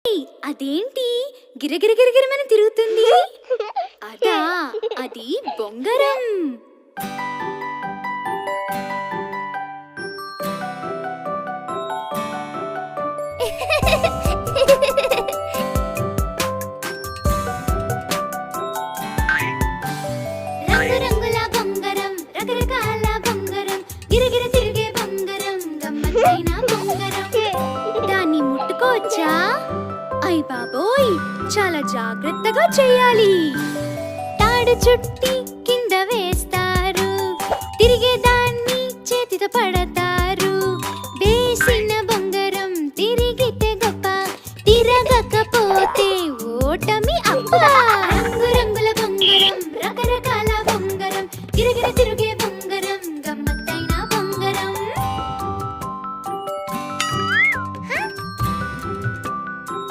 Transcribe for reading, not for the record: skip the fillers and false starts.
అదేంటి గిరగిరగిరగిరమని తిరుగుతుంది? అదా, అది బొంగరం. రంగురంగుల బొంగరం, రకరకాల బొంగరం, గిరగిర తిరిగే బొంగరం, గమ్మత్తైన బొంగరం. దాన్ని ముట్టుకోవచ్చా? అయ్ బాబోయ్, చాలా జాగ్రత్తగా చేయాలి. తాడు చుట్టి కింద వేస్తారు, తిరిగే దాన్ని చేతితో పడతారు. వేసిన బొంగరం తిరిగితే గొప్ప, తిరగకపోతే ఓటమి అప్ప. రంగురంగుల బొంగరం, రకరకాల బొంగరం, గిరగిర తిరిగే